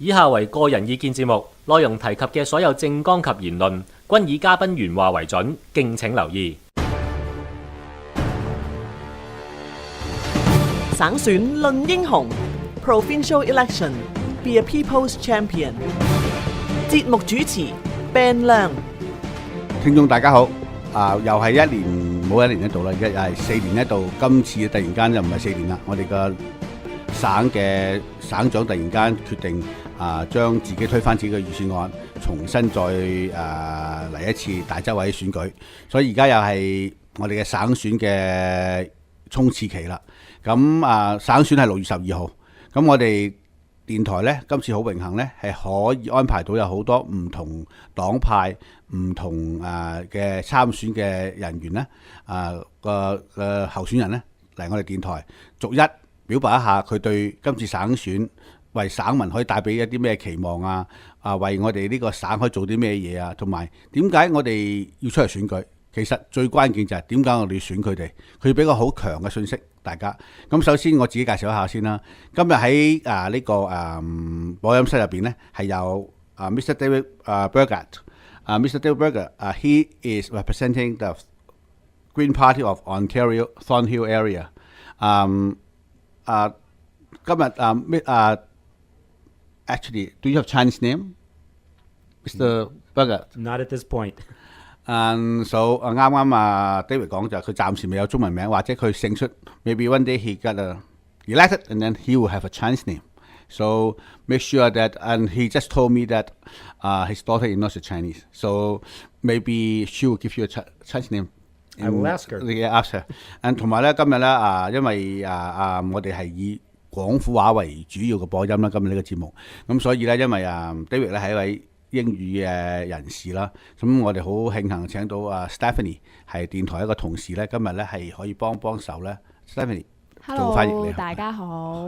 以下為個人意見節目，內容提及嘅所有政綱及言論，均以嘉賓原話為準，敬請留意。省選論英雄 Provincial Election Be a People's Champion 節目主持 Ben 亮。聽眾大家好，又係一年冇一年一度啦，又係4年一度。今次突然間就唔係4年啦，我哋個省嘅省長突然間決定將自己推翻自己嘅預算案，重新再嚟一次大州委選舉，所以而家又係我哋嘅省選嘅衝刺期啦。咁省選係6月12號，咁我哋電台呢，今次好榮幸呢，係可以安排到有好多唔同黨派、唔同嘅參選嘅人員呢，個候選人呢，嚟我哋電台逐一表白一下佢對今次省選為省民可以帶俾一啲咩期望為我哋呢個省可以做啲咩嘢啊，同埋點解我哋要出嚟選舉？其實最關鍵就係點解我哋要選佢哋？佢俾個好強嘅信息大家。咁首先我自己介紹一下先啦。今日喺呢個播音室入邊呢，係有Mr. David Bergart。Mr. David Bergart，he is representing the Green Party of Ontario Thornhill area。今日actually do you have Chinese name, Mr. Bergart? Not at this point. So 啱啱David 講就佢暫時未有中文名，或者佢勝出 maybe one day he got elected and then he will have a Chinese name. So make sure that, and he just told me that his daughter-in-law is Chinese. So maybe she will give you a Chinese name. I will ask her. Yeah, ask her. 同埋咧今日咧因為我哋係以廣府話為主要嘅播音啦，今日呢個節目。咁所以咧因為David 咧係一位英語嘅人士啦，咁我哋好慶幸請到Stephanie 係電台一個同事咧，今日咧係可以幫手咧 Stephanie 做翻譯。Hello， 大家好。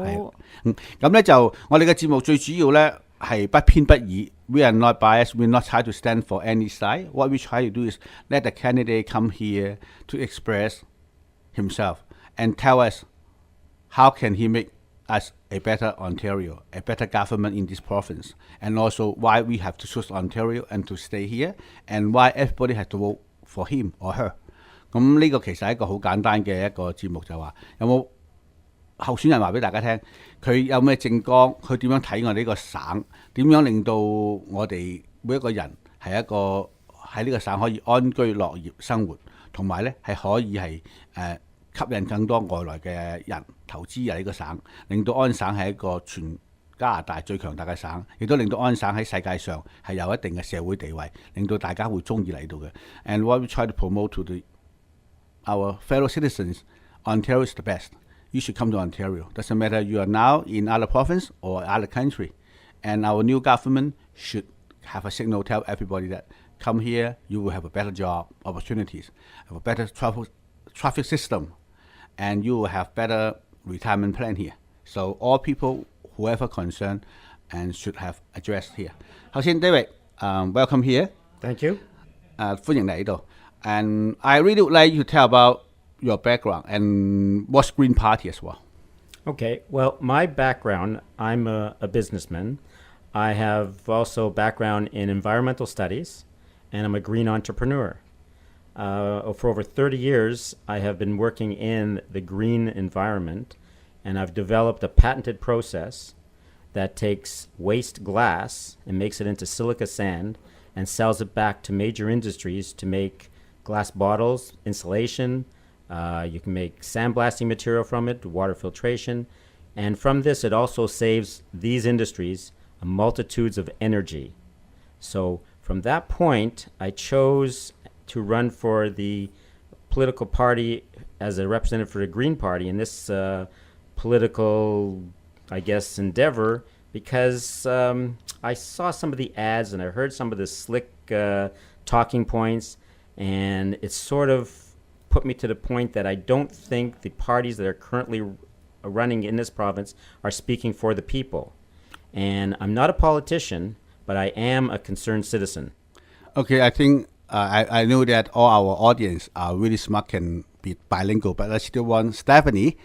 咁咧就我哋嘅節目最主要咧係不偏不倚。We are not biased. We not try to stand for any side. What we try to do is let the candidate come here to express himself and tell us how can he make us a better Ontario, a better government in this province, and also why we have to choose Ontario and to stay here, and why everybody has to vote for him or her. 咁呢個其實係一個好簡單嘅一個節目，就話有冇候選人話俾大家聽，佢有咩政綱，佢點樣睇我哋呢個省，點樣令到我哋每一個人係一個喺呢個省可以安居樂業生活，同埋呢係可以係吸引更多外來嘅人投資入呢個省，令到安省係一個全加拿大最強大嘅省，亦都令到安省喺世界上係有一定嘅社會地位，令到大家會中意嚟到嘅。And what we try to promote to our fellow citizens, Ontario is the best. You should come to Ontario. Doesn't matter you are now in other province or other country. And our new government should have a signal tell everybody that come here, you will have a better job, opportunities, have a better traffic system, and you will have better retirement plan here. So all people, whoever concerned, and should have addressed here. 首先 David, welcome here. Thank you. 歡迎嚟呢度。And I really would like you to tell about your background and what's Green Party as well. Okay, well, my background, I'm a businessman. I have also background in environmental studies, and I'm a green entrepreneur. For over 30 years, I have been working in the green environment, and I've developed a patented process that takes waste glass and makes it into silica sand and sells it back to major industries to make glass bottles, insulation. You can make sandblasting material from it, water filtration. And from this, it also saves these industries multitudes of energy. So from that point, I chose to run for the political party as a representative for the Green Party in this political, I guess, endeavor because I saw some of the ads and I heard some of the slick talking points, and it sort of put me to the point that I don't think the parties that are currently running in this province are speaking for the people. And I'm not a politician, but I am a concerned citizen. Okay, I think I know that all our audience are really smart, can be bilingual, but I still want Stephanie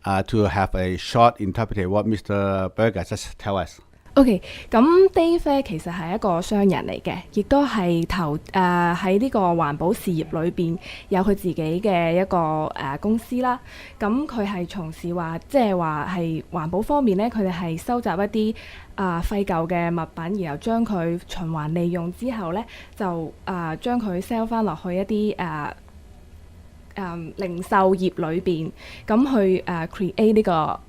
to have a short interpretation what Mr. Berger just tell us. OK，咁 Dave 咧其實係一個商人嚟嘅，亦都係喺呢個環保事業裏邊有佢自己嘅一個公司啦。咁佢係從事即係話係環保方面咧，佢哋係收集一啲廢舊嘅物品，然後將佢循環利用之後咧，就將佢 sell 翻落去一啲零售業裏邊，咁去create 呢個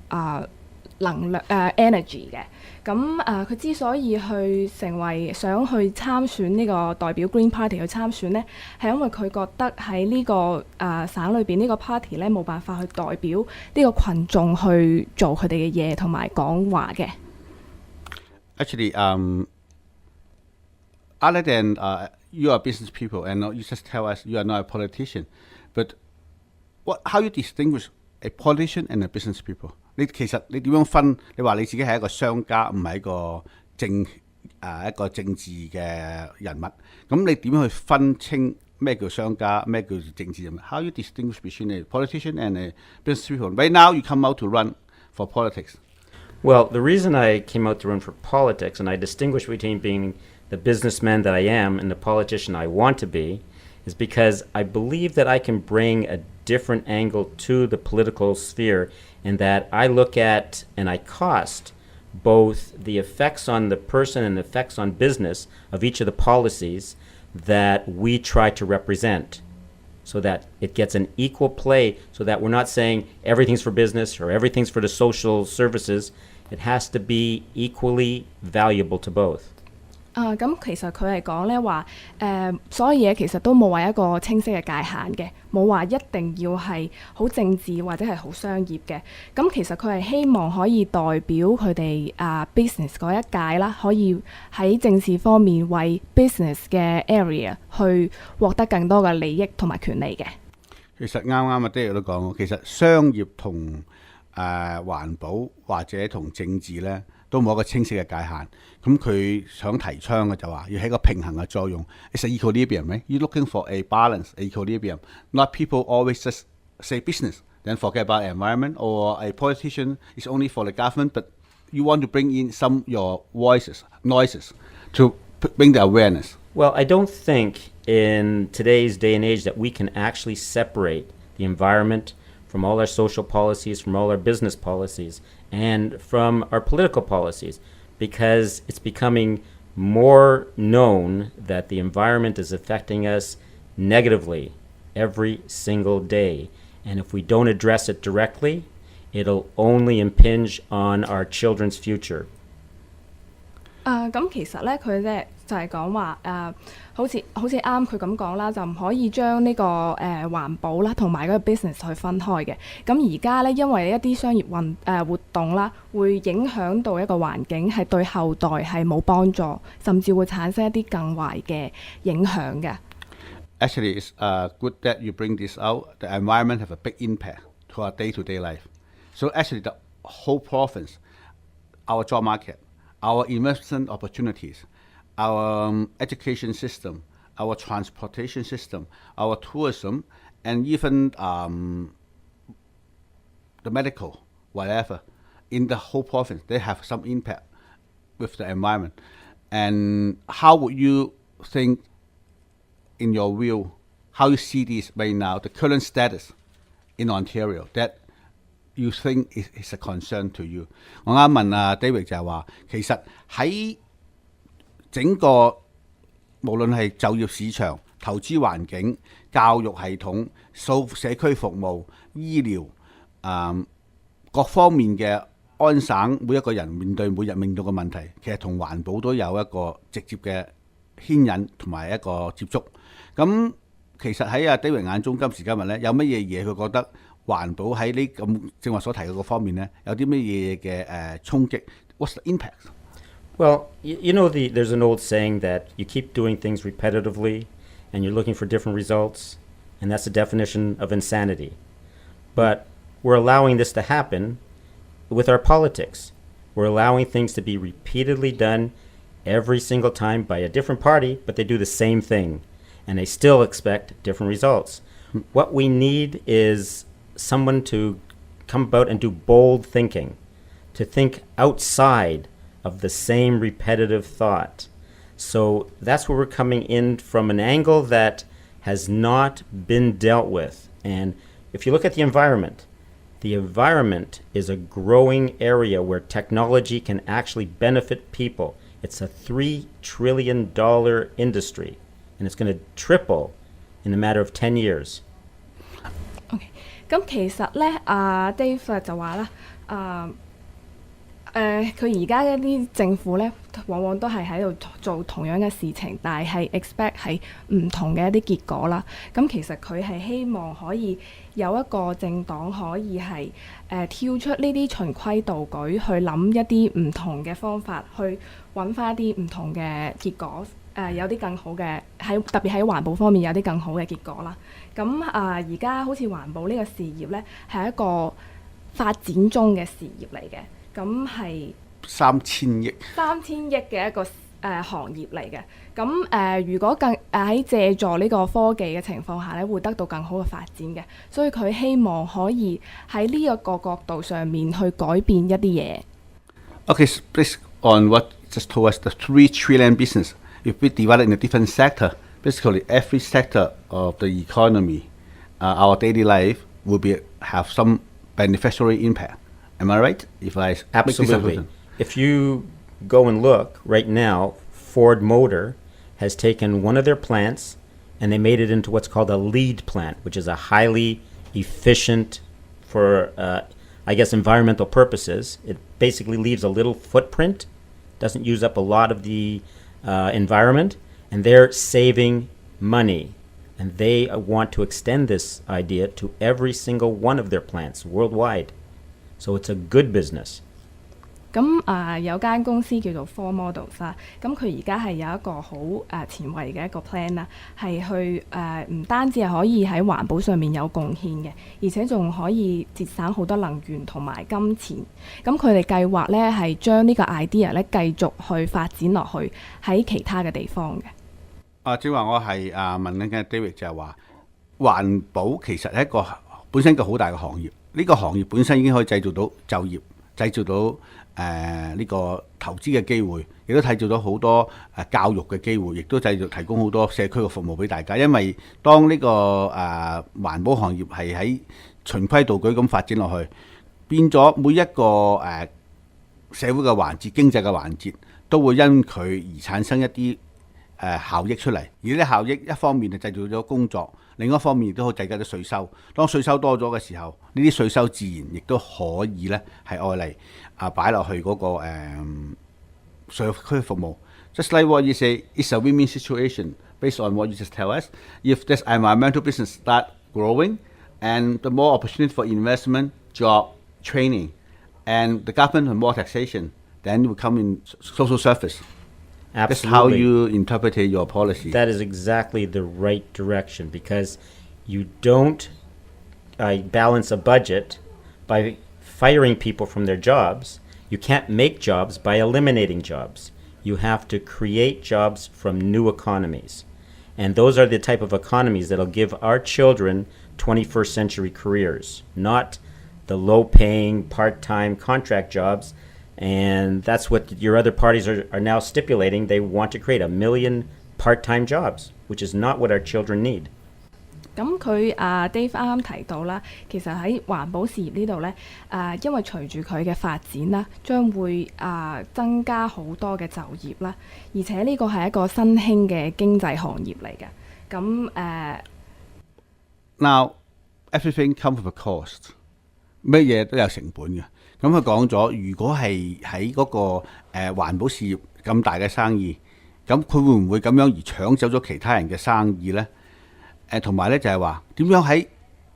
能量energy 嘅。咁佢之所以想去參選呢個代表 Green Party 去參選呢，係因為佢覺得喺呢個省裏邊呢個 party 咧冇辦法去代表呢個群眾去做佢哋嘅嘢同埋講話嘅。Actually, other than you are business people and you just tell us you are not a politician, but how you distinguish a politician and a business people?其實你點樣分？你話你自己係一個商家，唔係一個一個政治嘅人物。咁你點樣去分清咩叫商家，咩叫政治人物 ？How you distinguish between a politician and a business people? Right now, you come out to run for politics. Well, the reason I came out to run for politics, and I distinguish between being the businessman that I am and the politician I want to be, is because I believe that I can bring a different angle to the political sphere in that I look at and I cost both the effects on the person and the effects on business of each of the policies that we try to represent, so that it gets an equal play, so that we're not saying everything's for business or everything's for the social services. It has to be equally valuable to both. 咁其實佢係講咧話所有嘢其實都冇話一個清晰嘅界限嘅，冇話一定要係好政治或者係好商業嘅。咁其實佢係希望可以代表佢哋business 嗰一界啦，可以喺政治方面為 business 嘅 area 去獲得更多嘅利益同埋權利嘅。其實啱啱David都講過，其實商業同環保或者同政治咧，都冇一個清晰嘅界限。咁佢想提倡嘅就話要喺個平衡嘅作用。It's an equilibrium, right? You're looking for a balance, equilibrium. Not people always just say business, then forget about environment, or a politician is only for the government, but you want to bring in some your noises to bring the awareness. Well, I don't think in today's day and age that we can actually separate the environment from all our social policies, from all our business policies, and from our political policies, because it's becoming more known that the environment is affecting us negatively every single day. And if we don't address it directly, it'll only impinge on our children's future. 咁其實咧，佢咧就係講話好似啱佢咁講啦，就唔可以將呢個環保啦同埋嗰個 business 去分開嘅。咁而家咧，因為一啲商業活動啦，會影響到一個環境，係對後代係冇幫助，甚至會產生一啲更壞嘅影響嘅。Actually, it's good that you bring this out. The environment have a big impact to our day-to-day life. So actually, the whole province, our job market, our investment opportunities, our education system, our transportation system, our tourism, and even the medical, whatever, in the whole province, they have some impact with the environment. And how would you think, in your view, how you see this right now, the current status in Ontario, that you think is a concern to you? 我啱問David 就係話，其實喺整個無論係就業市場、投資環境、教育系統、社區服務、醫療各方面嘅安省，每一個人每日面對嘅問題，其實同環保都有一個直接嘅牽引同埋一個接觸。咁其實喺David眼中，今時今日咧，有乜嘢佢覺得環保喺呢咁正話所提嘅方面咧，有啲乜嘢嘅衝擊 ？What's the impact? Well, you know, there's an old saying that you keep doing things repetitively and you're looking for different results, and that's the definition of insanity. But we're allowing this to happen with our politics. We're allowing things to be repeatedly done every single time by a different party, but they do the same thing, and they still expect different results. What we need is someone to come about and do bold thinking, to think outside of the same repetitive thought. So that's where we're coming in from an angle that has not been dealt with. And if you look at the environment is a growing area where technology can actually benefit people. It's a $3 trillion industry, and it's going to triple in a matter of 10 years. OK， 咁其實咧，Dave 就話啦，佢而家一啲政府咧，往往都係喺度做同樣嘅事情，但係 expect 係唔同嘅一啲結果啦。咁其實佢係希望可以有一個政黨可以係跳出呢啲循規蹈矩，去諗一啲唔同嘅方法，去揾翻一啲唔同嘅結果。有啲更好嘅特別喺環保方面有啲更好嘅結果啦。咁而家好似環保呢個事業咧，係一個發展中嘅事業嚟嘅。咁係3000億嘅一個行業嚟嘅。咁如果喺借助呢個科技嘅情況下咧，會得到更好嘅發展嘅。所以佢希望可以喺呢一個角度上面去改變一啲嘢。Okay, based on what just told us, the 3 trillion business, if we divide it in a different sector, basically every sector of the economy, our daily life will have some beneficiary impact. Am I right? If I Absolutely. If you go and look right now, Ford Motor has taken one of their plants and they made it into what's called a lead plant, which is a highly efficient for, I guess, environmental purposes. It basically leaves a little footprint, doesn't use up a lot of the environment, and they're saving money. And they want to extend this idea to every single one of their plants worldwide. So it's a good business. 咁有間公司叫做 Ford Models 啦，咁佢而家係有一個好前衛嘅一個 plan 啦，係去唔單止係可以喺環保上面有貢獻嘅，而且仲可以節省好多能源同埋金錢。咁佢哋計劃咧係將呢個 idea 咧繼續去發展落去喺其他嘅地方嘅。正話我係問緊嘅 David 就係話環保其實係一個本身一個好大嘅行業，呢個行業本身已經可以製造到就業，製造到呢個投資嘅機會，亦都製造咗好多教育嘅機會，亦都提供好多社區嘅服務俾大家。因為當呢個環保行業係喺循規蹈矩咁發展落去，變咗每一個社會嘅環節、經濟嘅環節都會因佢而產生一啲效益出嚟。而呢啲效益一方面係製造咗工作，另一方面亦都可以製造咗稅收。當稅收多咗嘅時候，呢啲稅收自然亦都可以咧係愛嚟擺落去嗰個社區服務。Just like what you say, it's a win-win situation based on what you just tell us. If this environmental business start growing, and the more opportunity for investment, job, training, and the government and more taxation, then it will come in social service. Absolutely. That's how you interpret your policy. That is exactly the right direction, because you don't balance a budget by firing people from their jobs. You can't make jobs by eliminating jobs. You have to create jobs from new economies. And those are the type of economies that'll give our children 21st century careers, not the low-paying, part-time contract jobs. And that's what your other parties are now stipulating. They want to create 1 million part-time jobs, which is not what our children need. 咁佢Dave 啱啱提到啦，其實喺環保事業呢度咧，因為隨住佢嘅發展啦，將會增加好多嘅就業啦，而且呢個係一個新興嘅經濟行業嚟嘅。咁Now everything comes with a cost， 乜嘢都有成本嘅。咁佢講咗，如果係喺嗰個環保事業咁大嘅生意，咁佢會唔會咁樣而搶走咗其他人嘅生意呢？同埋咧就係話點樣喺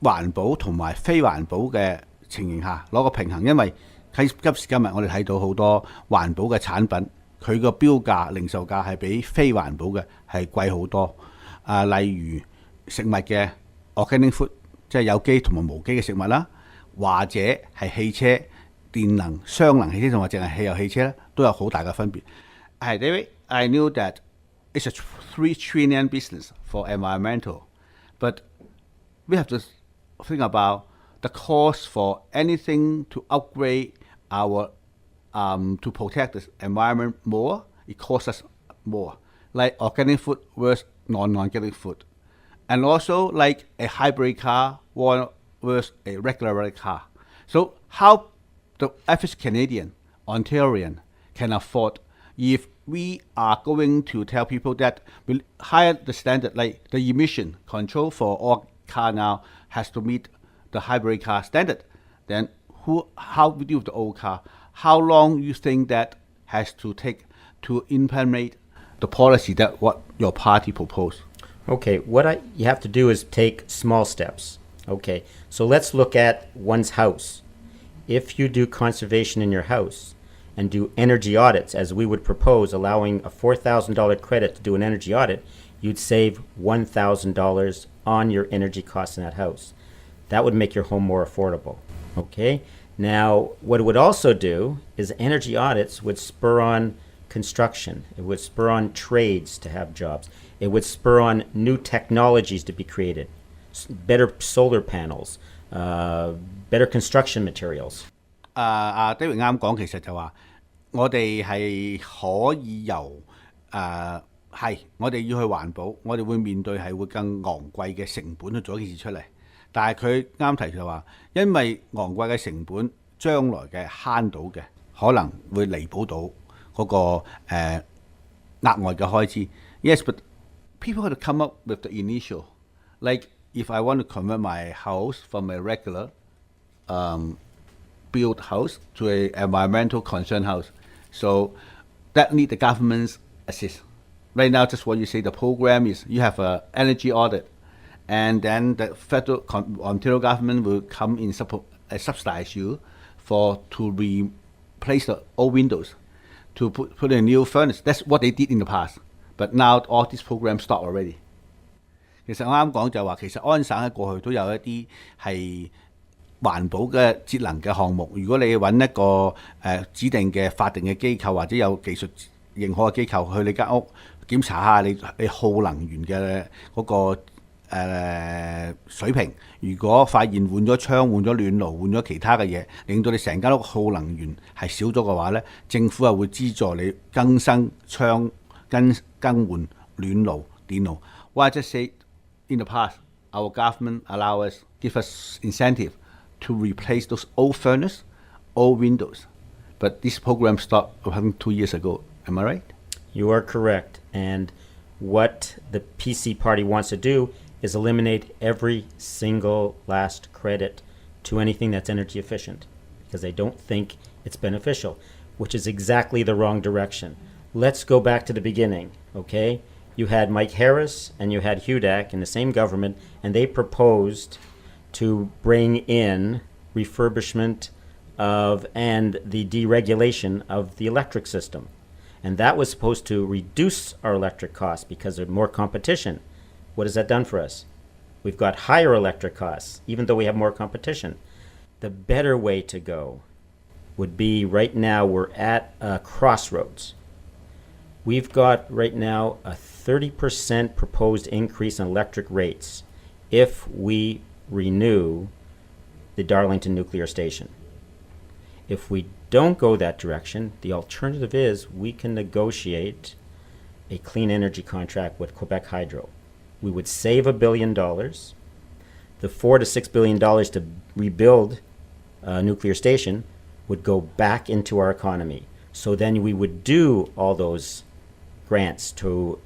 環保同埋非環保嘅情形下攞個平衡，因為喺今時今日我哋睇到好多環保嘅產品，佢個標價、零售價係比非環保嘅係貴好多。例如食物嘅 organic food， 即係有機同埋無機嘅食物啦，或者係汽車、電能、雙能汽車同埋淨係汽油汽車咧，都有好大嘅分別。David, I knew that it's a 3 trillion business for environmental.But we have to think about the cost for anything to upgrade our to protect the environment more, it costs us more. Like organic food versus non-organic food. And also like a hybrid car versus a regular car. So how the average Canadian, Ontarian can afford if we are going to tell people that we higher the standard, like the emission control for all car now has to meet the hybrid car standard, then how we deal with the old car? How long you think that has to take to implement the policy that what your party proposed? Okay, you have to do is take small steps. Okay, so let's look at one's house. If you do conservation in your house and do energy audits, as we would propose, allowing a $4,000 credit to do an energy audit, you'd save $1,000 on your energy costs in that house. That would make your home more affordable. Okay, now what it would also do is energy audits would spur on construction. It would spur on trades to have jobs. It would spur on new technologies to be created, better solar panels, better construction materials. David 啱講，其實就話我哋係可以由係我哋要去環保，我哋會面對係會更昂貴嘅成本去做一件事出嚟。但係佢啱提就話，因為昂貴嘅成本，將來嘅慳到嘅可能會彌補到嗰個額外嘅開支。Yes, but people have to come up with the initial. Like if I want to convert my house from a regular built house to a environmental concern house, so that need the government's assist. Right now, just what you say, the program is you have an energy audit, and then the federal Ontario government will come in subsidize you to replace the old windows, to put in a new furnace. That's what they did in the past. But now all these programs stop already. 其實我啱講就話，其實安省喺過去都有一啲係環保嘅節能嘅項目。如果你揾一個指定嘅法定嘅機構或者有技術認可嘅機構去你間屋檢查下你耗能源嘅嗰個水平，如果發現換咗窗、換咗暖爐、換咗其他嘅嘢，令到你成間屋耗能源係少咗嘅話咧，政府係會資助你更新窗、更換暖爐、電爐。What I just say in the past, our government give us incentive to replace those old furnace, old windows. But this program stopped 2 years ago. Am I right? You are correct. And what the PC party wants to do is eliminate every single last credit to anything that's energy efficient because they don't think it's beneficial, which is exactly the wrong direction. Let's go back to the beginning, okay? You had Mike Harris and you had Hudak in the same government, and they proposed to bring in refurbishment and the deregulation of the electric system. And that was supposed to reduce our electric costs because there's more competition. What has that done for us? We've got higher electric costs, even though we have more competition. The better way to go would be right now we're at a crossroads. We've got right now a 30% proposed increase in electric rates if we renew the Darlington nuclear station. If we don't go that direction, the alternative is we can negotiate a clean energy contract with Quebec Hydro. We would save $1 billion. The $4 to $6 billion to rebuild a nuclear station would go back into our economy. So then we would do all those grants to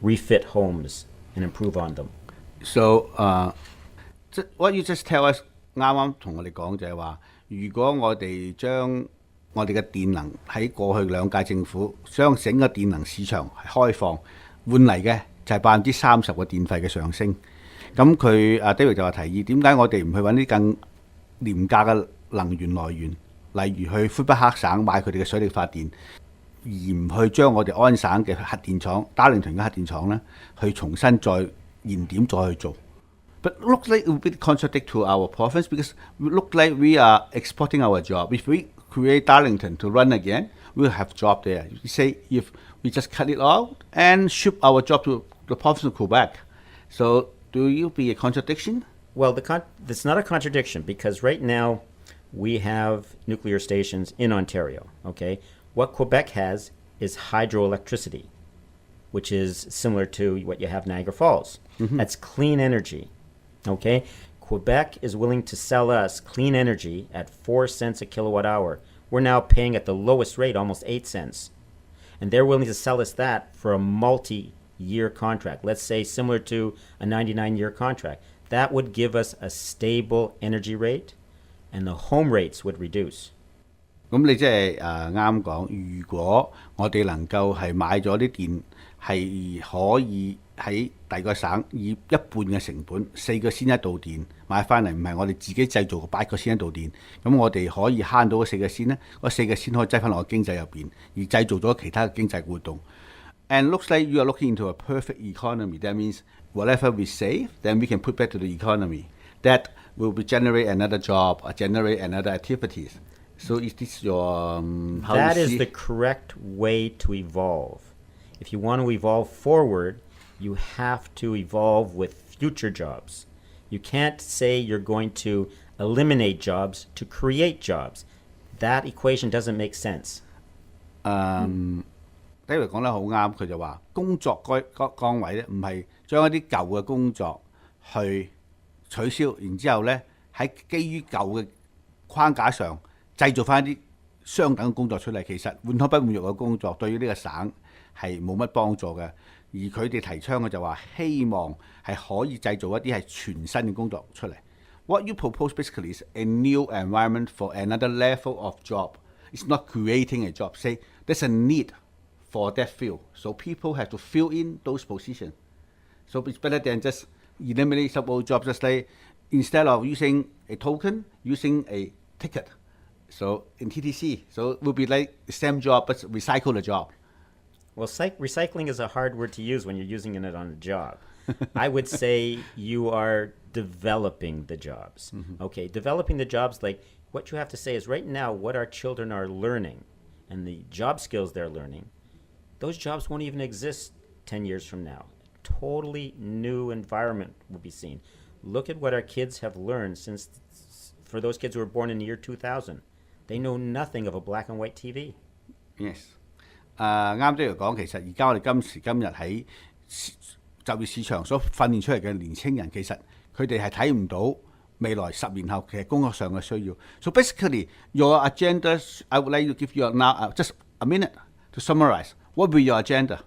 refit homes and improve on them. So, what you just tell us 啱啱同我哋講就係話，如果我哋將我哋嘅電能喺過去兩屆政府將整個電能市場開放，換嚟嘅就係30%嘅電費嘅上升。咁佢David 就話提議，點解我哋唔去揾啲更廉價嘅能源來源，例如去魁北克省買佢哋嘅水力發電，而唔去將我哋安省嘅核電廠、Darlington嘅核電廠咧，去重新再燃點再去做。But look like it will be contradict to our province because we look like we are exporting our job. If we create Darlington to run again, we'll have job there. You say if we just cut it out and ship our job to the province of Quebec. So do you be a contradiction? Well, it's not a contradiction because right now we have nuclear stations in Ontario, okay? What Quebec has is hydroelectricity, which is similar to what you have Niagara Falls. That's clean energy, okay? Quebec is willing to sell us clean energy at 4 cents a kilowatt hour. We're now paying at the lowest rate, almost 8 cents. And they're willing to sell us that for a multi-year contract. Let's say similar to a 99-year contract. That would give us a stable energy rate, and the home rates would reduce. 咁你即係啱講，如果我哋能夠係買咗啲電，係可以喺第二個省以一半嘅成本4個先一度電買翻嚟，唔係我哋自己製造8個先一度電，咁我哋可以慳到嗰4個先咧，嗰4個先可以擠翻落個經濟入邊，而製造咗其他嘅經濟活動。And looks like you are looking into a perfect economy. That means whatever we save, then we can put back to the economy. That will be generate another job or generate another activities. So is this your how That you is see? the correct way to evolve. If you want to evolve forward, you have to evolve with future jobs. You can't say you're going to eliminate jobs to create jobs. That equation doesn't make sense. David 講得好啱，佢就話工作崗位咧，唔係將一啲舊嘅工作去取消，然之後咧喺基於舊嘅框架上製造翻一啲相等嘅工作出嚟。其實換湯不換藥嘅工作對於呢個省係冇乜幫助嘅。而佢哋提倡嘅就話希望係可以製造一啲係全新嘅工作出嚟。What you propose basically is a new environment for another level of job. It's not creating a job. Say there's a need for that field. So people have to fill in those positions. So it's better than just eliminate some old jobs. Just like instead of using a token, using a ticket. So in TTC, so it will be like the same job but recycle the job. Well, recycling is a hard word to use when you're using it on a job. I would say you are developing the jobs. Okay, developing the jobs, like what you have to say is right now what our children are learning and the job skills they're learning, those jobs won't even exist 10 years from now. Totally new environment will be seen. Look at what our kids have learned since, for those kids who were born in the year 2000, they know nothing of a black and white TV. Yes. 啱啲嚟講，其實而家我哋今時今日喺就業市場所訓練出嚟嘅年青人，其實佢哋係睇唔到未來10年後其實工作上嘅需要。So basically, your agenda, I would like to give you now just a minute to summarize. What will be your agenda?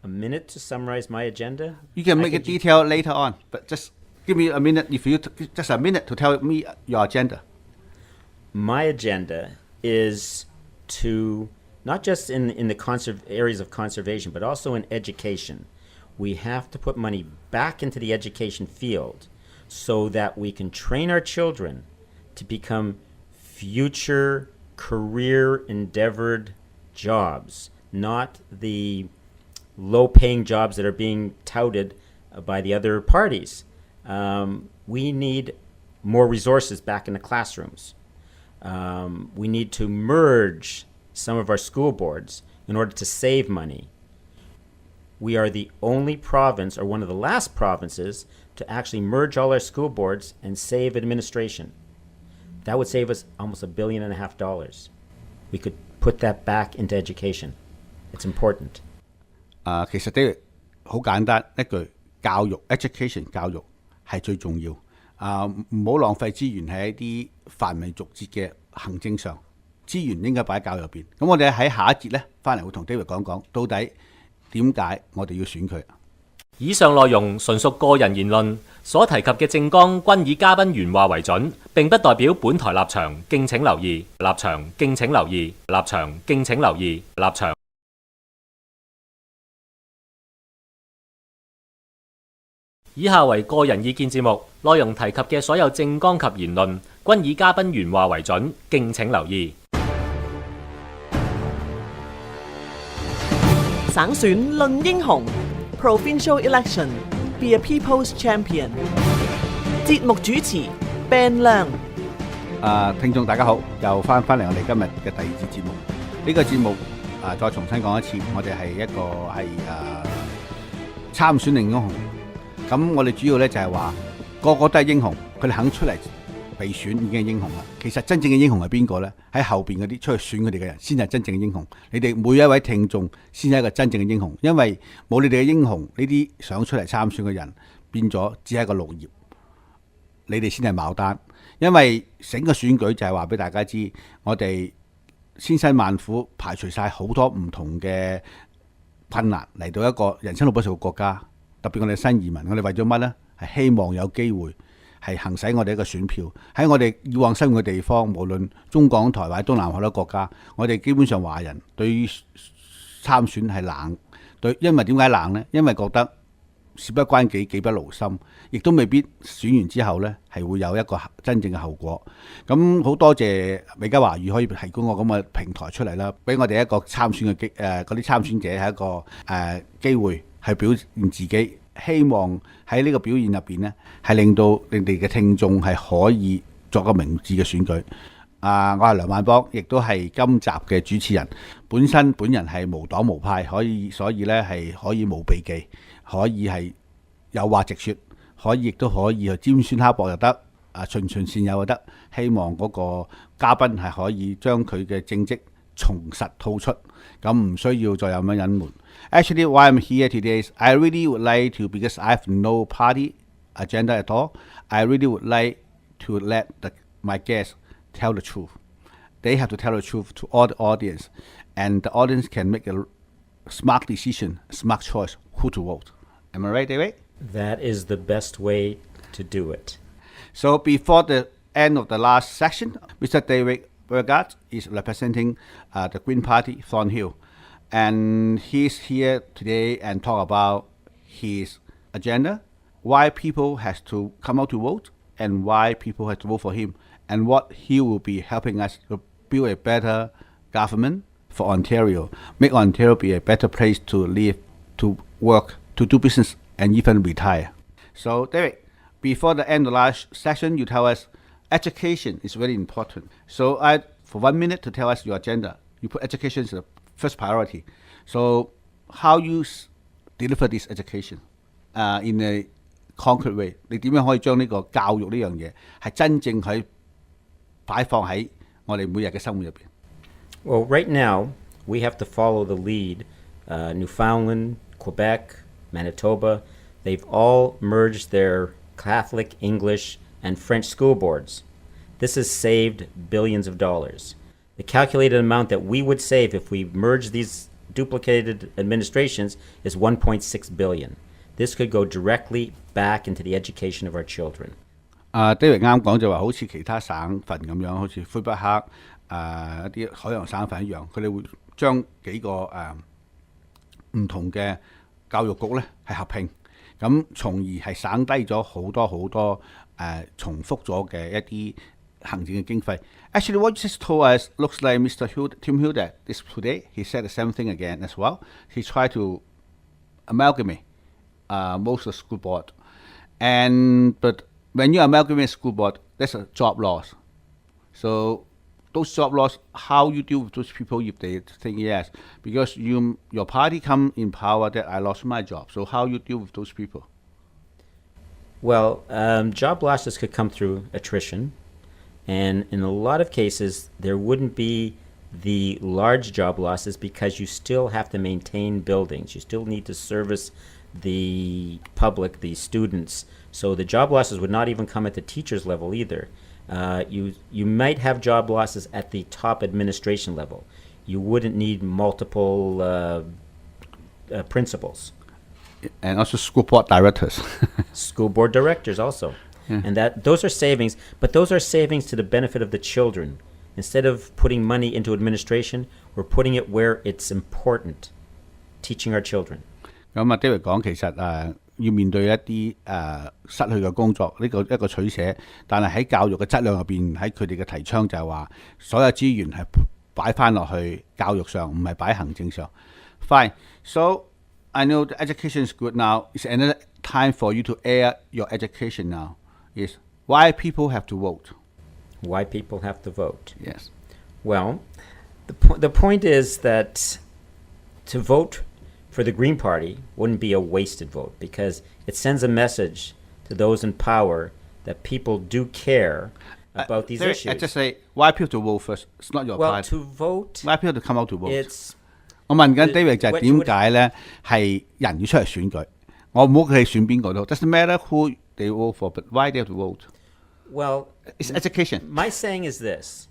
A minute to summarize my agenda? You can make it detailed later on, but just give me a minute. If you just a minute to tell me your agenda. My agenda is to not just in the areas of conservation, but also in education. We have to put money back into the education field so that we can train our children to become future career-endeavored jobs, not the low-paying jobs that are being touted by the other parties. We need more resources back in the classrooms. We need to merge some of our school boards in order to save money. We are the only province, or one of the last provinces, to actually merge all our school boards and save administration. That would save us almost $1.5 billion. We could put that back into education. It's important. 其實啲好簡單一句，教育 education 教育係最重要。唔好浪費資源喺一啲繁文縟節嘅行政上，資源應該擺喺教育入邊。咁我哋喺下一節咧，翻嚟會同 David 講講到底點解我哋要選佢。以上內容純屬個人言論，所提及嘅政綱均以嘉賓原話為準，並不代表本台立場，敬請留意。立場敬請留意，立場敬請留意，立場。以下為個人意見節目，內容提及嘅所有政綱及言論均以嘉賓原話為準，敬請留意。省選論英雄 Provincial Election Be a People's Champion 節目主持 Ben 亮。聽眾大家好，又翻嚟我哋今日嘅第2節節目。呢個節目再重新講一次，我哋係一個係參選論英雄。咁我哋主要咧就係話個個都係英雄，佢哋肯出嚟被選已經係英雄啦。其實真正嘅英雄係邊個呢？喺後邊嗰啲出去選佢哋嘅人先係真正嘅英雄。你哋每一位聽眾先係一個真正嘅英雄，因為冇你哋嘅英雄，呢啲想出嚟參選嘅人變咗只係一個綠葉，你哋先係牡丹。因為整個選舉就係話俾大家知，我哋千辛萬苦排除晒好多唔同嘅困難嚟到一個人生路不熟嘅國家，特別我哋新移民，我哋為咗乜呢？係希望有機會係行使我哋一個選票，喺我哋以往生活嘅地方，無論中港台或者東南亞好多國家，我哋基本上華人對於參選係冷，因為點解冷呢？因為覺得事不關己，己不勞心，亦都未必選完之後呢係會有一個真正嘅後果。咁好多謝美加華語可以提供個咁嘅平台出嚟啦，俾我哋一個參選嘅嗰啲參選者係一個機會係表現自己。希望喺呢個表現入邊呢，係令到你哋嘅聽眾係可以作個明智嘅選舉。我係梁萬邦，亦都係今集嘅主持人。本人係無黨無派，所以呢係可以無避忌，可以係有話直說，亦都可以去尖酸刻薄又得，循循善誘又得。希望嗰個嘉賓係可以將佢嘅政績從實吐出，咁唔需要再有乜隱瞞。Actually, why I'm here today is I really would like to, because I have no party agenda at all, I really would like to let my guests tell the truth. They have to tell the truth to all the audience, and the audience can make a smart decision, a smart choice, who to vote. Am I right, David? That is the best way to do it. So before the end of the last section, Mr. David Bergart is representing the Green Party, Thornhill, and he's here today and talk about his agenda, why people has to come out to vote, and why people have to vote for him, and what he will be helping us to build a better government for Ontario, make Ontario be a better place to live, to work, to do business, and even retire. So, David, before the end of the last session, you tell us education is very important. So, for 1 minute to tell us your agenda, you put education as the first priority. So, how you deliver this education in a concrete way? 你點樣可以將呢個教育呢樣嘢係真正喺擺放喺我哋每日嘅生活入邊？ Well, right now, we have to follow the lead. Newfoundland, Quebec, Manitoba, they've all merged their Catholic, English, and French school boards. This has saved billions of dollars. The calculated amount that we would save if we merged these duplicated administrations is $1.6 billion. This could go directly back into the education of our children. David 啱講就話好似其他省份咁樣，好似魁北克一啲海洋省份一樣，佢哋會將幾個唔同嘅教育局咧係合併，咁從而係省低咗好多重複咗嘅一啲行政嘅經費。Actually, what you just told us looks like Mr. Tim Hilda this today. He said the same thing again as well. He tried to amalgamate most of the school board, but when you amalgamate school board, that's a job loss. So those job loss, how you deal with those people if they think yes, because your party come in power that I lost my job. So how you deal with those people? Well, job losses could come through attrition, and in a lot of cases, there wouldn't be the large job losses because you still have to maintain buildings. You still need to service the public, the students. So the job losses would not even come at the teachers level either. You might have job losses at the top administration level. You wouldn't need multiple principals. And also school board directors. School board directors also. Yeah. And those are savings, but those are savings to the benefit of the children. Instead of putting money into administration, we're putting it where it's important, teaching our children. 咁David 講其實要面對一啲失去嘅工作，呢個一個取捨。但係喺教育嘅質量入邊，喺佢哋嘅提倡就係話，所有資源係擺翻落去教育上，唔係擺喺行政上。Fine. So I know the education is good now. It's another time for you to air your education now. Is why people have to vote. Why people have to vote. Yes. Well, the point is that to vote for the Green Party wouldn't be a wasted vote because it sends a message to those in power that people do care about these Derek, issues. I just say why people to vote first. It's not your well, part. to vote, Why people to come out to vote? it's 我問緊 the- David 就係 what- 點解咧係人要出嚟選舉？我唔好佢選邊個都好，doesn't matter who they vote for, but why they have to vote? well. It's education. My saying is this: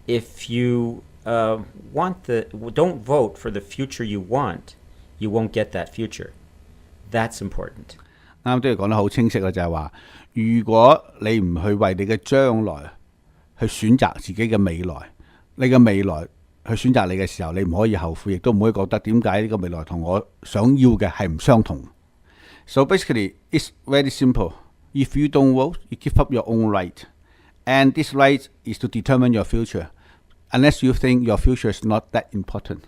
if you don't vote for the future you want, you won't get that future. That's important. 啱都係講得好清晰啦，就係話，如果你唔去為你嘅將來去選擇自己嘅未來，你嘅未來去選擇你嘅時候，你唔可以後悔，亦都唔可以覺得點解呢個未來同我想要嘅係唔相同。So basically, it's very simple. If you don't vote, you give up your own right, and this right is to determine your future, unless you think your future is not that important.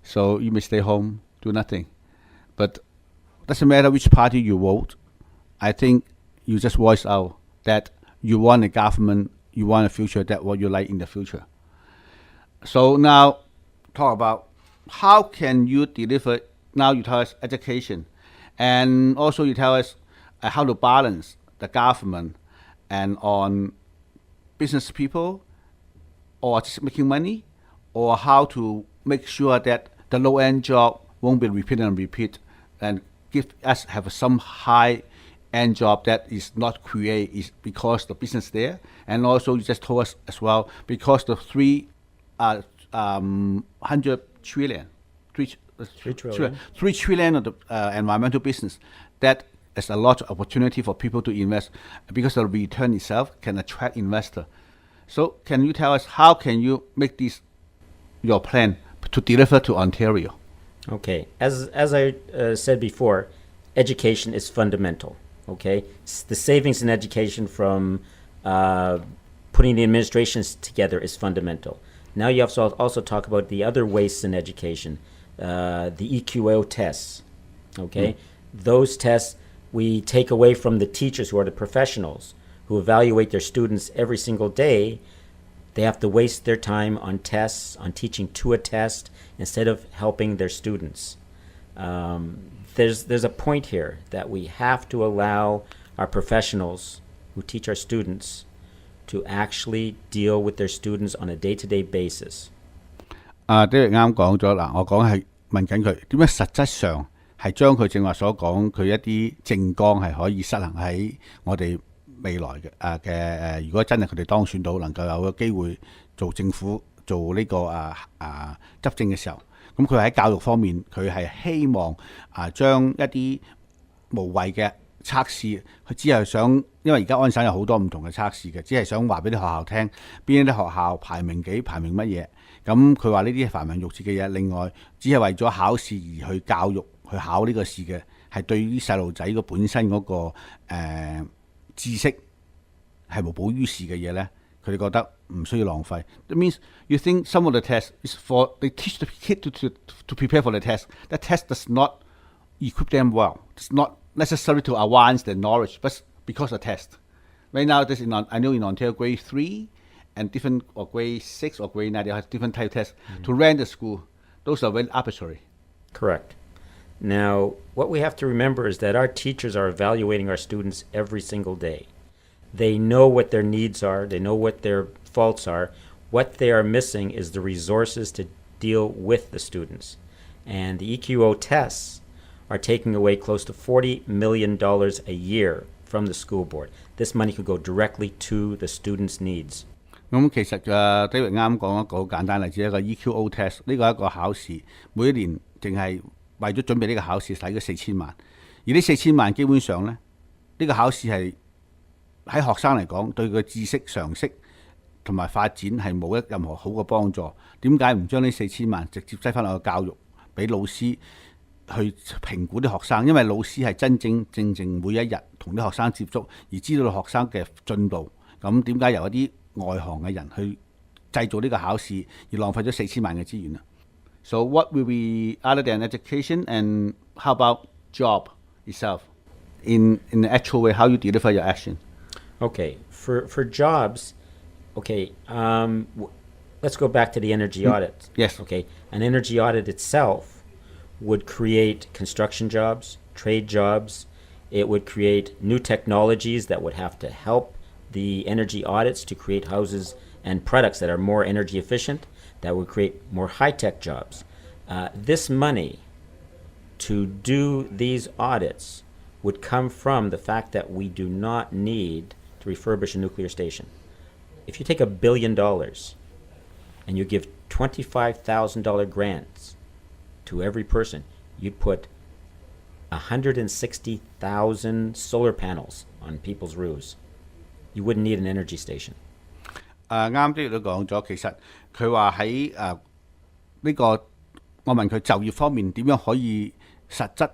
So you may stay home, do nothing, but doesn't matter which party you vote. I think you just voice out that you want a government, you want a future, that what you like in the future. So now talk about how can you deliver. Now you tell us education, and also you tell us how to balance the government and on business people or just making money, or how to make sure that the low end job won't be repeat and repeat, and give us have some high end job that is not create is because the business there. And also you just told us as well, because the 100 trillion, 3 trillion of the environmental business, that is a lot of opportunity for people to invest, because the return itself can attract investor. So can you tell us how can you make this your plan to deliver to Ontario? Okay, as I said before, education is fundamental. Okay, the savings in education from putting the administrations together is fundamental. Now you have to also talk about the other wastes in education, the EQO tests. Okay, those tests we take away from the teachers who are the professionals who evaluate their students every single day. They have to waste their time on tests, on teaching to a test, instead of helping their students. There's a point here that we have to allow our professionals who teach our students to actually deal with their students on a day-to-day basis. David 啱講咗嗱，我講係問緊佢點解實質上係將佢正話所講佢一啲政綱係可以實行喺我哋未來嘅如果真係佢哋當選到，能夠有個機會做政府做呢個執政嘅時候，咁佢喺教育方面佢係希望將一啲無謂嘅測試，佢只係想，因為而家安省有好多唔同嘅測試嘅，只係想話俾啲學校聽邊啲學校排名幾排名乜嘢。咁佢話呢啲係繁文縟節嘅嘢，另外只係為咗考試而去教育去考呢個試嘅，係對啲細路仔個本身嗰個知識係無補於事嘅嘢咧，佢哋覺得唔需要浪費。That means you think some of the test is for they teach the kid to prepare for the test. That test does not equip them well. It's not necessary to advance their knowledge, but because of test. Right now, I know in Ontario grade 3 and different or grade 6 or grade 9 they have different type of tests to rank the school. Those are very arbitrary. Correct. Now, what we have to remember is that our teachers are evaluating our students every single day. They know what their needs are. They know what their faults are. What they are missing is the resources to deal with the students. And the EQO tests are taking away close to $40 million a year from the school board. This money could go directly to the students' needs. 咁其實David 啱講一個好簡單例子，一個 EQO test 呢個係一個考試，每一年淨係為咗準備呢個考試使咗4000萬，而呢4000萬基本上咧，呢個考試係喺學生嚟講對佢知識常識同埋發展係冇任何好嘅幫助。點解唔將呢4000萬直接擠翻落去教育，俾老師去評估啲學生？因為老師係真正每一日同啲學生接觸，而知道學生嘅進度。咁點解由一啲外行嘅人去製造呢個考試，而浪費咗4000萬嘅資源啊？ So what will be other than education, and how about job itself? In the actual way, how you deliver your action? Okay, for jobs, okay, let's go back to the energy audit. Yes. Okay, an energy audit itself would create construction jobs, trade jobs. It would create new technologies that would have to help the energy audits to create houses and products that are more energy efficient, that would create more high-tech jobs. This money to do these audits would come from the fact that we do not need to refurbish a nuclear station. If you take $1 billion and you give $25,000 grants to every person, you'd put 160,000 solar panels on people's roofs. You wouldn't need an energy station. 啱啲都講咗，其實佢話喺呢個，我問佢就業方面點樣可以實質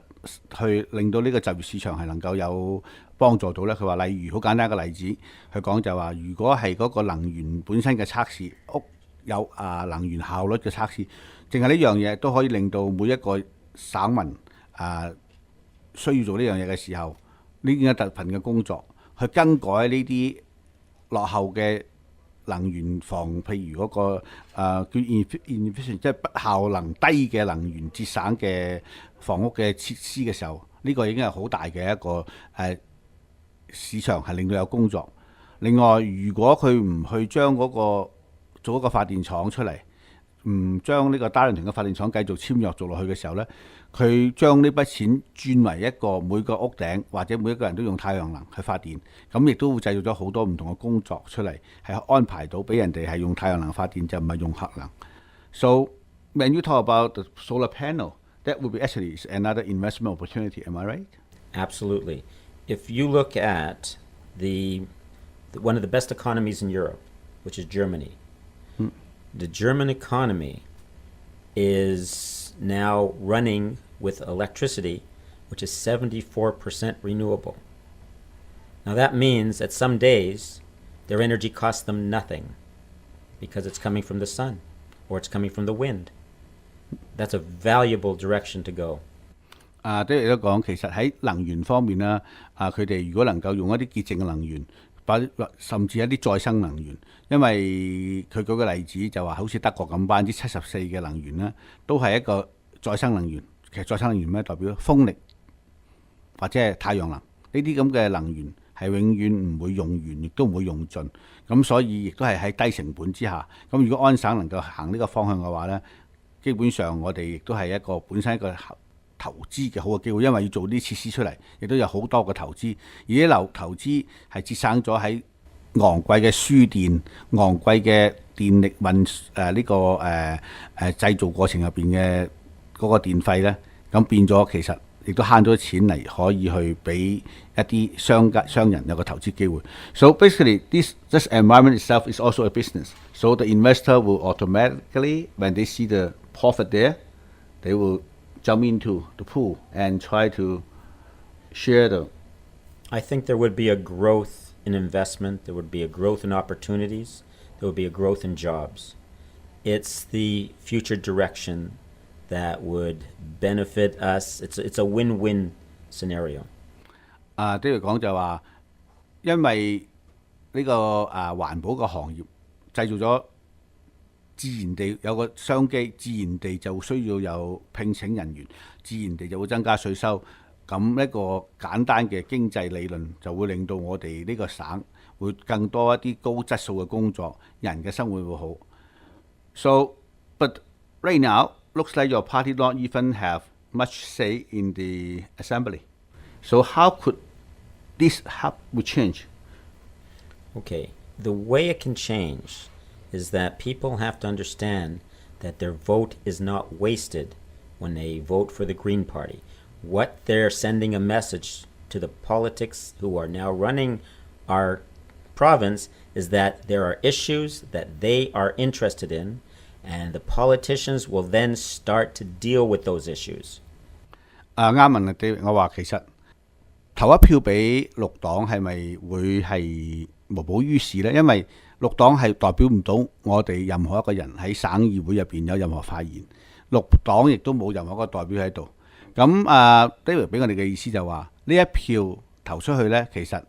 去令到呢個就業市場係能夠有幫助到呢？佢話例如好簡單嘅例子，佢講就話如果係嗰個能源本身嘅測試，屋有能源效率嘅測試，淨係呢樣嘢都可以令到每一個省民需要做呢樣嘢嘅時候，呢啲特勤嘅工作去更改呢啲落後嘅能源房，譬如嗰個叫 inefficient， 即係不效能低嘅能源節省嘅房屋嘅設施嘅時候，呢個已經係好大嘅一個市場，係令到有工作。另外，如果佢唔去將嗰個做一個發電廠出嚟，唔將呢個 Darlington 嘅發電廠繼續簽約做落去嘅時候呢，佢將呢筆錢轉為一個每個屋頂或者每一個人都用太陽能去發電，咁亦都會製造咗好多唔同嘅工作出嚟，係安排到俾人哋係用太陽能發電，就唔係用核能。So when you talk about the solar panel, that would be actually another investment opportunity. Am I right? Absolutely. If you look at one of the best economies in Europe, which is Germany, the German economy is now running with electricity which is 74% renewable. Now that means that some days their energy costs them nothing because it's coming from the sun or it's coming from the wind. That's a valuable direction to go. 都亦都講，其實喺能源方面啦，佢哋如果能夠用一啲潔淨嘅能源，甚至一啲再生能源，因為佢舉個例子就話，好似德國咁74%嘅能源呢，都係一個再生能源。其實再生能源咩代表風力或者係太陽能呢啲咁嘅能源係永遠唔會用完，亦都唔會用盡。咁所以亦都係喺低成本之下。咁如果安省能夠行呢個方向嘅話呢，基本上我哋亦都係一個本身一個投資嘅好嘅機會，因為要做啲設施出嚟，亦都有好多嘅投資，而啲投資係節省咗喺昂貴嘅輸電、昂貴嘅電力製造過程入邊嘅嗰個電費呢，咁變咗其實亦都慳咗錢嚟，可以去俾一啲商人有個投資機會。So basically, this environment itself is also a business. So the investor will automatically, when they see the profit there, they will jump into the pool and try to share the. I think there would be a growth in investment, there would be a growth in opportunities, there would be a growth in jobs. It's the future direction that would benefit us. It's a win-win scenario. 都要講就話，因為呢個環保嘅行業製造咗自然地有個商機，自然地就需要有聘請人員，自然地就會增加稅收。咁一個簡單嘅經濟理論就會令到我哋呢個省會更多一啲高質素嘅工作，人嘅生活會好。So, but right now, looks like your party not even have much say in the assembly. So how could this help with change? Okay, the way it can change is that people have to understand that their vote is not wasted when they vote for the Green Party. What they're sending a message to the politics who are now running our province is that there are issues that they are interested in, and the politicians will then start to deal with those issues. 啱問你，我話其實投一票俾綠黨係咪會係無補於事呢？因為綠黨係代表唔到我哋任何一個人喺省議會入邊有任何發言，綠黨亦都冇任何一個代表喺度。咁David 俾我哋嘅意思就話，呢一票投出去呢，其實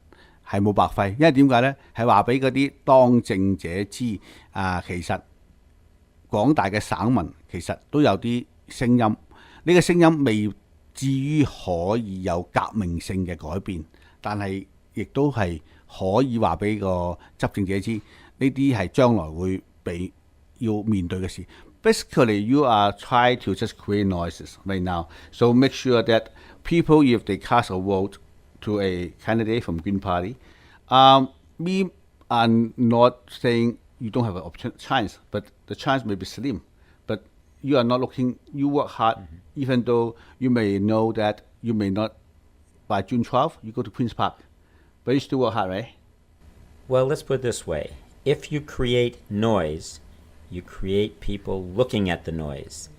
係冇白費，因為點解呢？係話俾嗰啲當政者知，其實廣大嘅省民其實都有啲聲音，呢個聲音未至於可以有革命性嘅改變，但係亦都係可以話俾個執政者知，呢啲係將來會被要面對嘅事。Basically, you are trying to just create noises right now. So make sure that people, if they cast a vote to a candidate from Green Party, we are not saying you don't have a chance, but the chance may be slim. But you are not looking, you work hard, even though you may know that you may not, by June 12th, you go to Queen's Park. But you still work hard, right? Well, let's put it this way. If you create noise, you create people looking at the noise.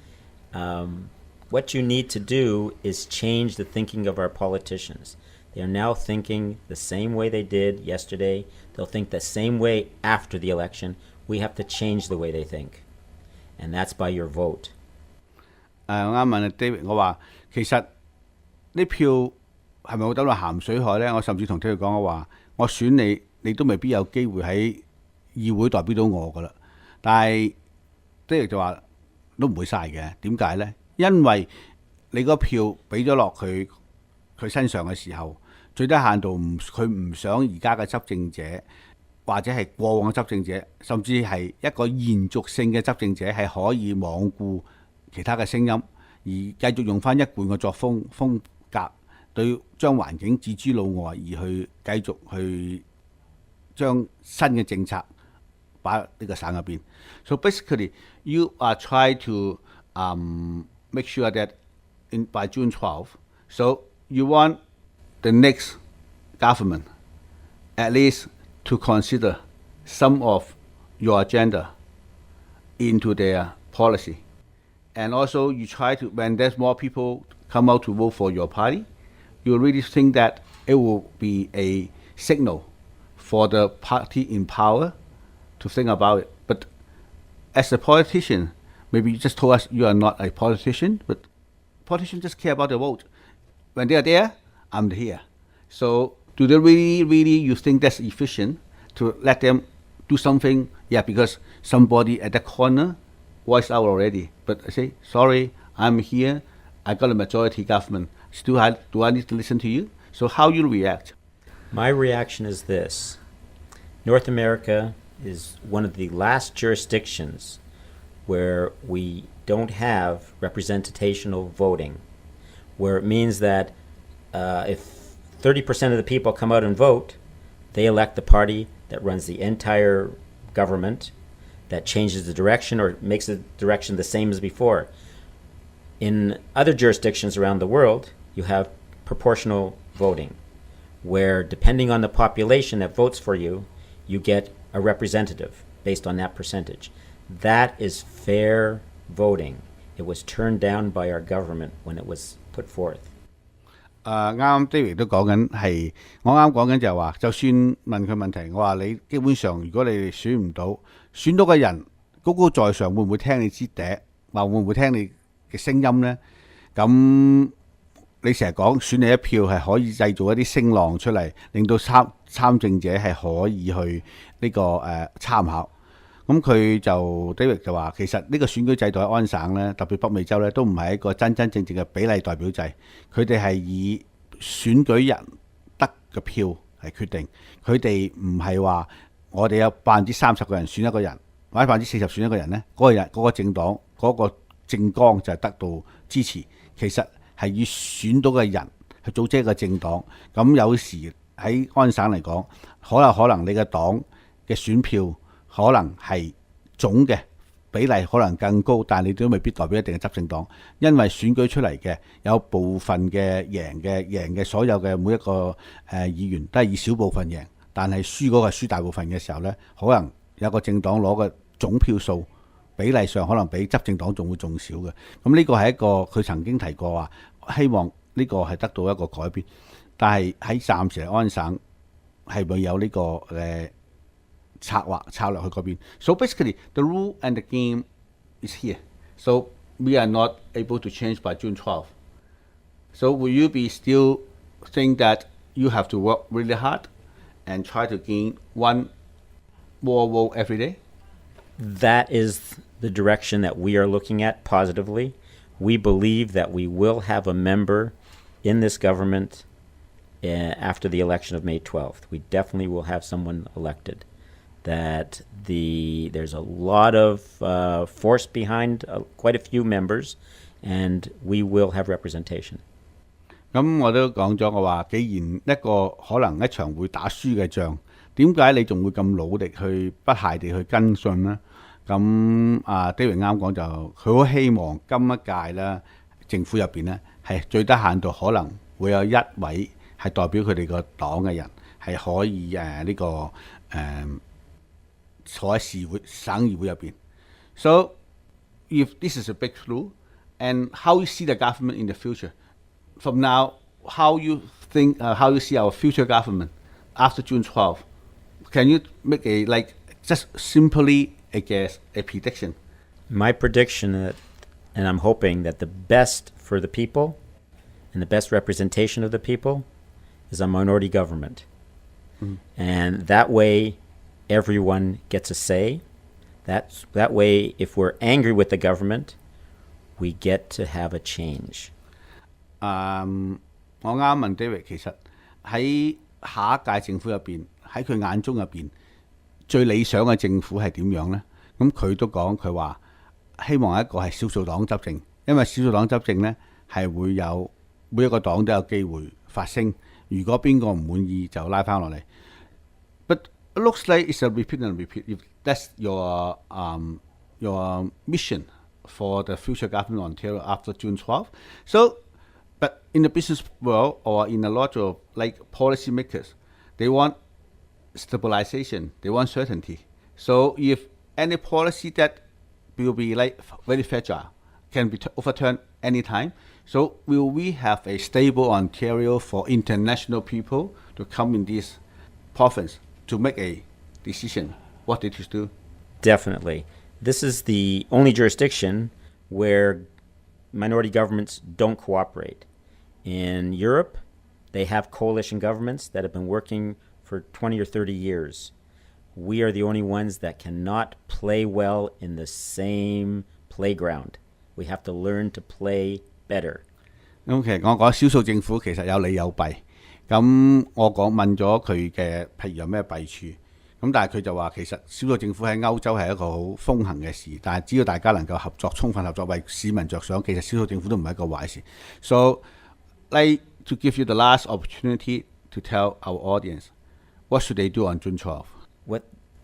What you need to do is change the thinking of our politicians. They are now thinking the same way they did yesterday. They'll think the same way after the election. We have to change the way they think. And that's by your vote. 啱問 David， 我話其實呢票係咪好抌落鹹水海呢？我甚至同 David 講，我話我選你，你都未必有機會喺議會代表到我噶啦。但係 David 就話都唔會嘥嘅。點解呢？因為你嗰票俾咗落佢身上嘅時候，最低限度佢唔想而家嘅執政者或者係過往嘅執政者，甚至係一個延續性嘅執政者係可以罔顧其他嘅聲音，而繼續用翻一貫嘅作風格，對將環境置諸腦外，而去繼續去將新嘅政策擺呢個省入邊。So basically, you are trying to make sure that by June 12th, so you want the next government at least to consider some of your agenda into their policy. And also you try to, when there's more people come out to vote for your party, you really think that it will be a signal for the party in power to think about it. But as a politician, maybe you just told us you are not a politician, but politicians just care about the vote. When they are there, I'm here. So do they really you think that's efficient to let them do something? Yeah, because somebody at the corner voiced out already. But I say, sorry, I'm here. I got a majority government. Still, do I need to listen to you? So how you react? My reaction is this. North America is one of the last jurisdictions where we don't have representational voting, where it means that if 30% of the people come out and vote, they elect the party that runs the entire government, that changes the direction or makes the direction the same as before. In other jurisdictions around the world, you have proportional voting, where depending on the population that votes for you, you get a representative based on that percentage. That is fair voting. It was turned down by our government when it was put forth. 啱 David 都講緊係，我啱講緊就係話，就算問佢問題，我話你基本上如果你哋選唔到，選到嘅人高高在上會唔會聽你支笛，話會唔會聽你嘅聲音呢？咁你成日講選你一票係可以製造一啲聲浪出嚟，令到參政者係可以去呢個參考。咁佢就 David 就話，其實呢個選舉制度喺安省咧，特別北美洲咧，都唔係一個真正嘅比例代表制，佢哋係以選舉人得嘅票係決定，佢哋唔係話我哋有30%個人選一個人，或者40%選一個人咧，嗰個政黨嗰個政綱就係得到支持，其實係以選到嘅人去組織一個政黨。咁有時喺安省嚟講，可能你嘅黨嘅選票可能係總嘅比例可能更高，但係你都未必代表一定嘅執政黨，因為選舉出嚟嘅有部分嘅贏嘅所有嘅每一個議員都係以小部分贏，但係輸嗰個係輸大部分嘅時候呢，可能有個政黨攞嘅總票數比例上可能比執政黨仲會仲少嘅。咁呢個係一個佢曾經提過話，希望呢個係得到一個改變，但係喺暫時安省係未有呢個策略去嗰邊。So basically, the rule and the game is here. So we are not able to change by June 12th. So will you be still think that you have to work really hard and try to gain one more vote every day? That is the direction that we are looking at positively. We believe that we will have a member in this government after the election of May 12th. We definitely will have someone elected. That there's a lot of force behind quite a few members, and we will have representation. 咁我都講咗，我話既然一個可能一場會打輸嘅仗，點解你仲會咁努力去不懈地去跟進呢？咁David啱講就佢好希望今一屆咧政府入邊咧係最低限度可能會有一位係代表佢哋個黨嘅人係可以坐喺省議會入邊。So if this is a breakthrough, and how you see the government in the future from now, how you think, how you see our future government after June 12th? Can you make just simply a guess, a prediction? My prediction, and I'm hoping that the best for the people and the best representation of the people is a minority government. And that way, everyone gets a say. That way, if we're angry with the government, we get to have a change. 我啱問 David， 其實喺下一屆政府入邊，喺佢眼中入邊最理想嘅政府係點樣呢？咁佢都講佢話希望一個係少數黨執政，因為少數黨執政呢係會有每一個黨都有機會發聲，如果邊個唔滿意就拉翻落嚟。But it looks like it's a repeat and repeat. If that's your mission for the future government of Ontario after June 12th. So, but in the business world or in a lot of policy makers, they want stabilization, they want certainty. So if any policy that will be very fragile, can be overturned anytime. So will we have a stable Ontario for international people to come in this province to make a decision what they should do? Definitely. This is the only jurisdiction where minority governments don't cooperate. In Europe, they have coalition governments that have been working for 20 or 30 years. We are the only ones that cannot play well in the same playground. We have to learn to play better. 咁其實我講少數政府其實有利有弊。咁我問咗佢嘅譬如有咩弊處。咁但係佢就話其實少數政府喺歐洲係一個好風行嘅事，但係只要大家能夠合作，充分合作，為市民着想，其實少數政府都唔係一個壞事。So, to give you the last opportunity to tell our audience, what should they do on June 12th?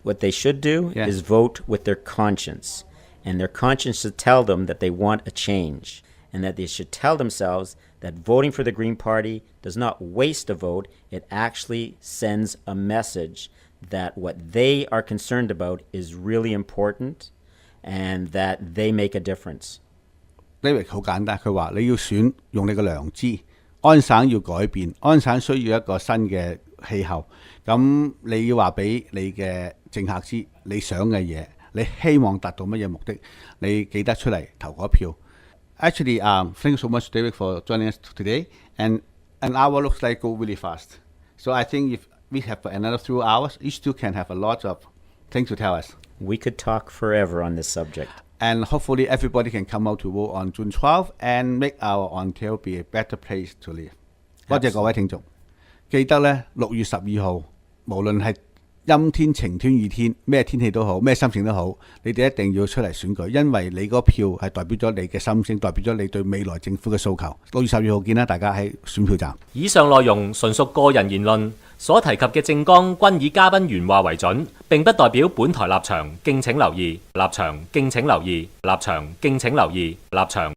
What they should do is vote with their conscience, and their conscience should tell them that they want a change, and that they should tell themselves that voting for the Green Party does not waste a vote, it actually sends a message that what they are concerned about is really important and that they make a difference. David 好簡單，佢話你要選用你嘅良知，安省要改變，安省需要一個新嘅氣候。咁你要話俾你嘅政客知你想嘅嘢，你希望達到乜嘢目的，你記得出嚟投嗰票。Actually, thank you so much, David, for joining us today. And an hour looks like go really fast. So I think if we have another 2 hours, each two can have a lot of things to tell us. We could talk forever on this subject. And hopefully everybody can come out to vote on June 12th and make our Ontario be a better place to live. 多謝各位聽眾。記得呢，6月12號，無論係陰天、晴天、雨天，咩天氣都好，咩心情都好，你哋一定要出嚟選舉，因為你嗰票係代表咗你嘅心聲，代表咗你對未來政府嘅訴求。6月12號見啦，大家喺選票站。以上內容純屬個人言論，所提及嘅政綱均以嘉賓原話為準，並不代表本台立場，敬請留意。立場敬請留意。立場敬請留意。立場。